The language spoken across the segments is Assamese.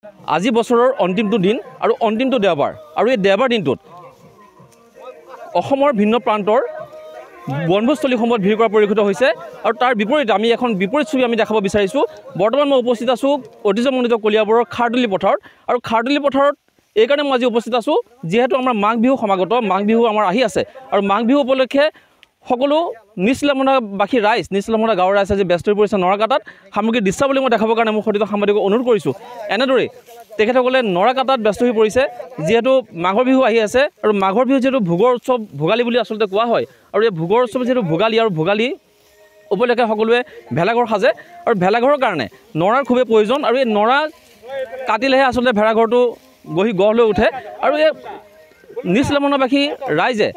আজি বছৰৰ অন্তিমটো দিন আৰু অন্তিমটো দেওবাৰ আৰু এই দেওবাৰ দিনটোত অসমৰ ভিন্ন প্ৰান্তৰ বনভোজস্থলীসমূহত ভিৰ কৰা পৰিলক্ষিত হৈছে আৰু তাৰ বিপৰীতে আমি এখন বিপৰীত ছবি আমি দেখাব বিচাৰিছোঁ। বৰ্তমান মই উপস্থিত আছোঁ ঐতিহ্যমণ্ডিত কলিয়াবৰৰ খাৰদুলি পথাৰত আৰু খাৰদুলি পথাৰত এইকাৰণে মই আজি উপস্থিত আছোঁ যিহেতু আমাৰ মাঘ বিহু সমাগত, মাঘ বিহু আমাৰ আহি আছে আৰু মাঘ বিহু উপলক্ষে সকলো নিচলামৰা ৰাইজ, নিচলামৰা গাঁৱৰ ৰাইজ আজি ব্যস্ত হৈ পৰিছে নৰা কাটাত সামগ্ৰী দৃশ্যাৱলী মই দেখাবৰ কাৰণে মই সতীৰ্থ সাংবাদিকক অনুৰোধ কৰিছোঁ। এনেদৰেই তেখেতসকলে নৰা কাটাত ব্যস্ত হৈ পৰিছে যিহেতু মাঘৰ বিহু আহি আছে আৰু মাঘৰ বিহু যিহেতু ভোগৰ উৎসৱ, ভোগালী বুলি আচলতে কোৱা হয় আৰু এই ভোগৰ উৎসৱ যিহেতু ভোগালী আৰু ভোগালী উপলক্ষে সকলোৱে ভেলাঘৰ সাজে আৰু ভেলাঘৰৰ কাৰণে নৰাৰ খুবেই প্ৰয়োজন আৰু এই নৰা কাটিলেহে আচলতে ভেলাঘৰটো গঢ় লৈ উঠে আৰু এই নিচলামৰাবাসী ৰাইজে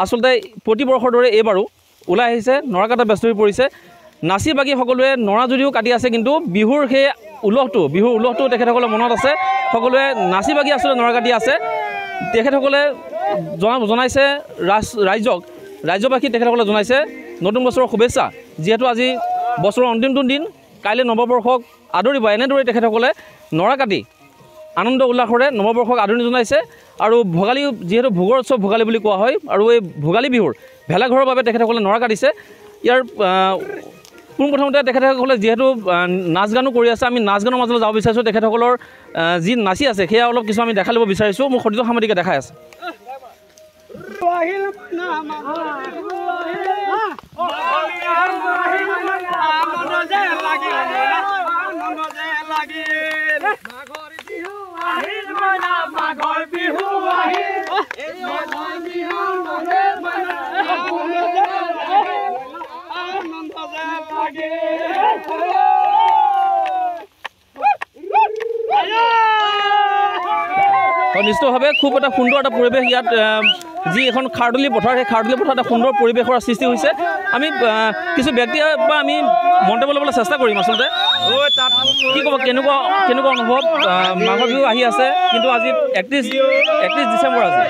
আচলতে প্ৰতিবৰ্ষৰ দৰে এইবাৰো ওলাই আহিছে, নৰা কাটাত ব্যস্ত হৈ পৰিছে। নাচি বাগি সকলোৱে নৰা যদিও কাটি আছে কিন্তু বিহুৰ সেই বিহুৰ উলহটো তেখেতসকলৰ মনত আছে, সকলোৱে নাচি বাগি আচলতে নৰা কাটি আছে। তেখেতসকলে জনাইছে ৰাজ্যবাসী তেখেতসকলে জনাইছে নতুন বছৰৰ শুভেচ্ছা, যিহেতু আজি বছৰৰ অন্তিমটো দিন, কাইলৈ নৱবৰ্ষক আদৰিব। এনেদৰে তেখেতসকলে নৰা কাটি আনন্দ উল্লাসৰে নৱবৰ্ষক আদৰণি জনাইছে আৰু ভোগালী যিহেতু ভোগৰ উৎসৱ ভোগালী বুলি কোৱা হয় আৰু এই ভোগালী বিহুৰ ভেলাঘৰৰ বাবে তেখেতসকলে নৰা কাটিছে। ইয়াৰ পোনপ্ৰথমতে তেখেতসকলে যিহেতু নাচ গানো কৰি আছে, আমি নাচ গানৰ মাজলৈ যাব বিচাৰিছোঁ। তেখেতসকলৰ যি নাচি আছে সেয়া অলপ কিছু আমি দেখাই ল'ব বিচাৰিছোঁ। মোক সতীৰ্থ সাংবাদিকে দেখাই আছে। নিশ্চিতভাৱে খুব এটা সুন্দৰ এটা পৰিৱেশ ইয়াত, যি এখন খাৰদুলি পথাৰ, সেই খাৰদুলি পথাৰত এটা সুন্দৰ পৰিৱেশৰ সৃষ্টি হৈছে। আমি কিছু ব্যক্তিৰ পৰা আমি মন্তব্য ল'বলৈ চেষ্টা কৰিম। আচলতে কি ক'ব, কেনেকুৱা অনুভৱ? মাঘৰ বিহু আহি আছে কিন্তু আজি 31 ডিচেম্বৰ, আজি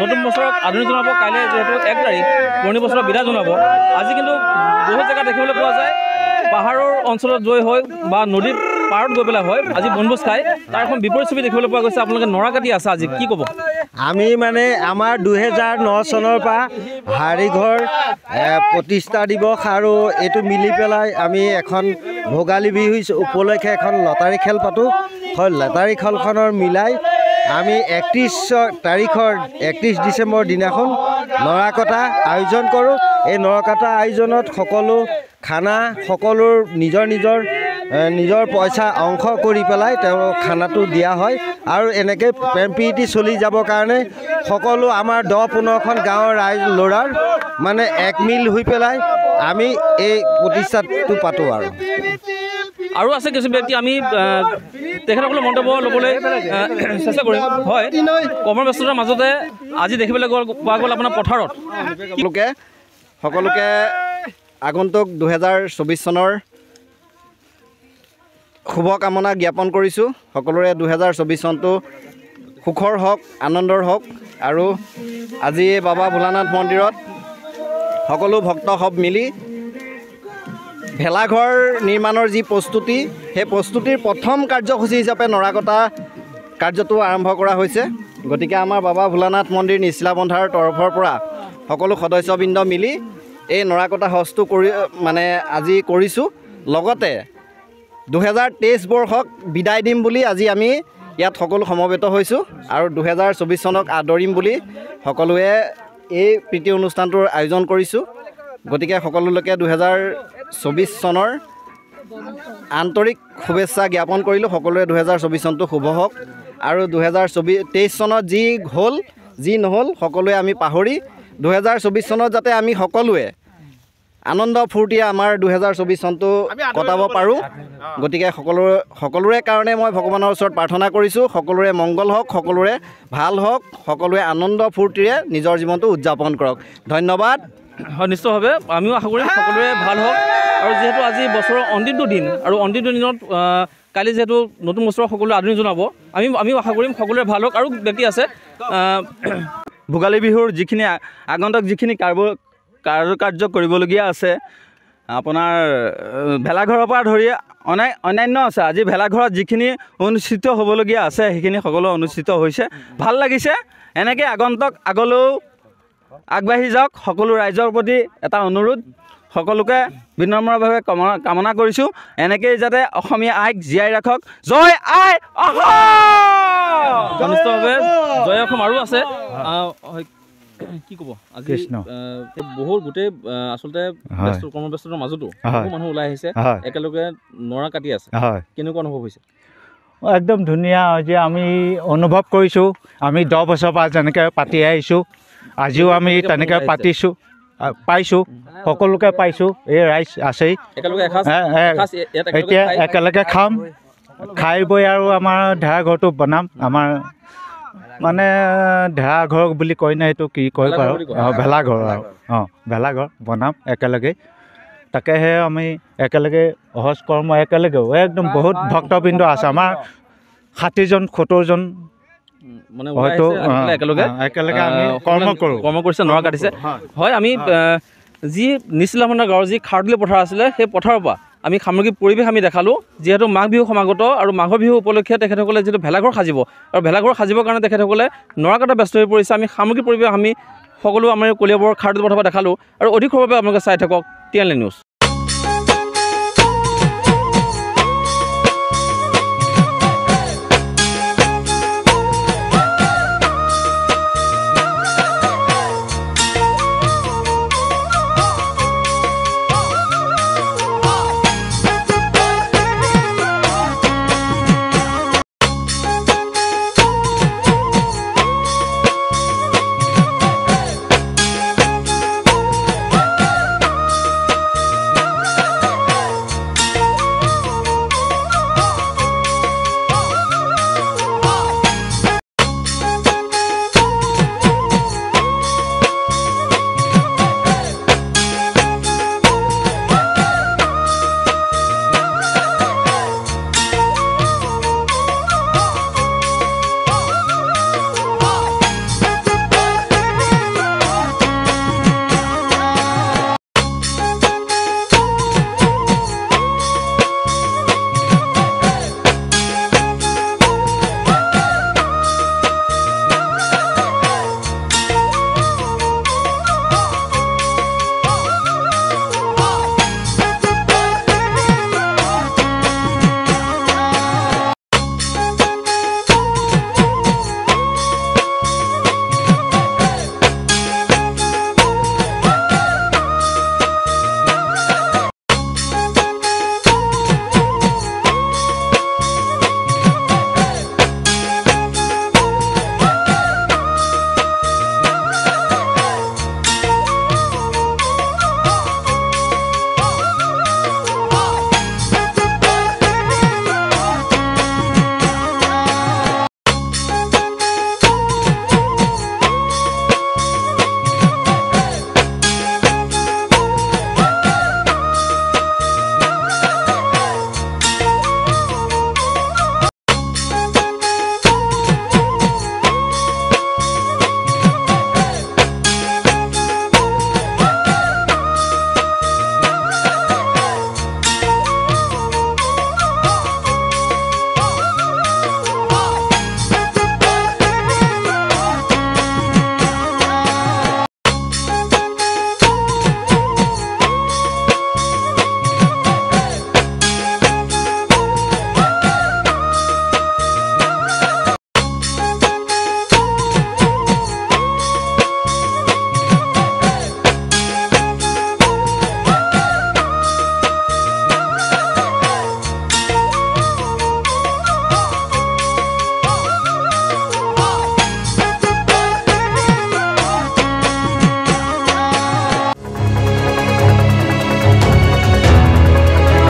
নতুন বছৰক আদৰণি জনাব, কাইলৈ যিহেতু 1 তাৰিখ পুৰণি বছৰক বিদায় জনাব। আজি কিন্তু বহুত জেগাত দেখিবলৈ পোৱা যায় পাহাৰৰ অঞ্চলত জয় হয় বা নদীত পাৰত গৈ পেলাই হয় আজি বনভোজ খাই, তাৰ এখন বিপৰীত ছবি দেখিবলৈ পোৱা গৈছে। আপোনালোকে নৰা কাটি আছে, আজি কি ক'ব? আমি মানে আমাৰ 2009 চনৰ পৰা হাৰিঘৰ প্ৰতিষ্ঠা দিৱস আৰু এইটো মিলি পেলাই আমি এখন ভোগালী বিহু উপলক্ষে এখন লটাৰী খেল পাতোঁ। হয়, লটাৰী খেলখনৰ মিলাই আমি 31 ডিচেম্বৰ দিনাখন নৰা কটা আয়োজন কৰোঁ। এই নৰা কটা আয়োজনত সকলো খানা, সকলোৰ নিজৰ পইচা অংশ কৰি পেলাই তেওঁ খানাটো দিয়া হয় আৰু এনেকৈ প্ৰেম প্ৰীতি চলি যাবৰ কাৰণে সকলো আমাৰ 10-15খন গাঁৱৰ ল'ৰাৰ মানে একমিল হৈ পেলাই আমি এই প্ৰতিষ্ঠাটো পাতোঁ। আৰু আছে কিছু ব্যক্তি, আমি তেখেতসকলৰ মন্তব্য ল'বলৈ চেষ্টা কৰিম। হয়, কৰ্মব্যস্ততাৰ মাজতে আজি দেখিবলৈ পোৱা গ'ল আপোনাৰ পথাৰত সকলোকে আগন্তুক 2024 চনৰ শুভকামনা জ্ঞাপন কৰিছোঁ। সকলোৰে 2024 চনটো সুখৰ হওক, আনন্দৰ হওক আৰু আজি বাবা ভোলানাথ মন্দিৰত সকলো ভক্ত সব মিলি ভেলাঘৰ নিৰ্মাণৰ যি প্ৰস্তুতি, সেই প্ৰস্তুতিৰ প্ৰথম কাৰ্যসূচী হিচাপে নৰা কটা কাৰ্যটো আৰম্ভ কৰা হৈছে। গতিকে আমাৰ বাবা ভোলানাথ মন্দিৰ নিচলাবন্ধাৰ তৰফৰ পৰা সকলো সদস্যবৃন্দ মিলি এই নৰা কটা হস্তু আজি কৰিছোঁ। লগতে 2023 বৰ্ষক বিদায় দিম বুলি আজি আমি ইয়াত সকলো সমবেত হৈছোঁ আৰু 2024 চনক আদৰিম বুলি সকলোৱে এই প্ৰীতি অনুষ্ঠানটোৰ আয়োজন কৰিছোঁ। গতিকে সকলোলৈকে 2024 চনৰ আন্তৰিক শুভেচ্ছা জ্ঞাপন কৰিলোঁ। সকলোৱে 2024 চনটো শুভ হওক আৰু 2023 চনত যি হ'ল যি নহ'ল সকলোৱে আমি পাহৰি 2024 চনত যাতে আমি সকলোৱে আনন্দ ফূৰ্তিৰে আমাৰ 2024 চনটো কটাব পাৰোঁ। গতিকে সকলোৰে কাৰণে মই ভগৱানৰ ওচৰত প্ৰাৰ্থনা কৰিছোঁ, সকলোৰে মংগল হওক, সকলোৰে ভাল হওক, সকলোৱে আনন্দ ফূৰ্তিৰে নিজৰ জীৱনটো উদযাপন কৰক। ধন্যবাদ। হয়, নিশ্চিতভাৱে আমিও আশা কৰিম সকলোৰে ভাল হওক আৰু যিহেতু আজি বছৰৰ অন্তিমটো দিন আৰু অন্তিমটো দিনত কালি যিহেতু নতুন বছৰৰ সকলোৱে আদৰণি জনাব, আমিও আশা কৰিম সকলোৰে ভাল হওক। আৰু ব্যক্তি আছে ভোগালী বিহুৰ যিখিনি আগন্তুক যিখিনি কাৰ্য কৰিবলগীয়া আছে আপোনাৰ ভেলাঘৰৰ পৰা ধৰি অন্যান্য আছে। আজি ভেলাঘৰত যিখিনি অনুষ্ঠিত হ'বলগীয়া আছে সেইখিনি সকলো অনুষ্ঠিত হৈছে। ভাল লাগিছে। এনেকৈ আগন্তুক আগলৈও আগবাঢ়ি যাওক। সকলো ৰাইজৰ প্ৰতি এটা অনুৰোধ, সকলোকে বিনম্ৰভাৱে কামনা কৰিছোঁ এনেকৈয়ে যাতে অসমীয়া আইক জীয়াই ৰাখক। জয় আই অসম। নিশ্চিতভাৱে জয় অসম। আৰু আছে কি ক'ব আজি বহুত গোটেই আচলতে কৰ্মব্যস্ততাৰ মাজতো বহু মানুহ ওলাই আহিছে, একেলগে নৰা কাটি আছে, কেনেকুৱা অনুভৱ হৈছে? একদম ধুনীয়া যে আমি অনুভৱ কৰিছোঁ। আমি 10 বছৰৰ পৰা যেনেকৈ পাতি আহিছোঁ, আজিও আমি তেনেকৈ পাতিছোঁ, পাইছোঁ, সকলোকে পাইছোঁ। এই ৰাইজ আছেই, এতিয়া একেলগে খাম, খাই বৈ আৰু আমাৰ ঢেৰাঘৰটো বনাম। আমাৰ মানে ঢেৰাঘৰ বুলি কয় নে, সেইটো কি কয় বাৰু? ভেলাঘৰ আৰু ভেলাঘৰ বনাম একেলগে। তাকেহে আমি একেলগে সহজ কৰ্ম একেলগেও একদম বহুত ভক্তবৃন্দ আছে আমাৰ 60জন 70জন মানে হয়তো একেলগে আমি কৰ্ম কৰিছে, নৰা কাটিছে। হয়, আমি যি নিচিলাভন্দাৰ গাঁৱৰ যি খাৰদুলি পথাৰ আছিলে সেই পথাৰৰ পৰা আমি সামগ্ৰিক পৰিৱেশ আমি দেখালোঁ। যিহেতু মাঘ বিহু সমাগত আৰু মাঘৰ বিহু উপলক্ষে তেখেতসকলে যিহেতু ভেলাঘৰ সাজিব আৰু ভেলাঘৰ সাজিবৰ কাৰণে তেখেতসকলে নৰা কটা ব্যস্ত হৈ পৰিছে। আমি সামগ্ৰিক পৰিৱেশ আমি সকলো আমাৰ কলিয়াবৰৰ খাৰদুলি পথাৰৰ পৰা দেখালোঁ। আৰু অধিক খবৰ বাবে আপোনালোকে চাই থাকক TNL নিউজ।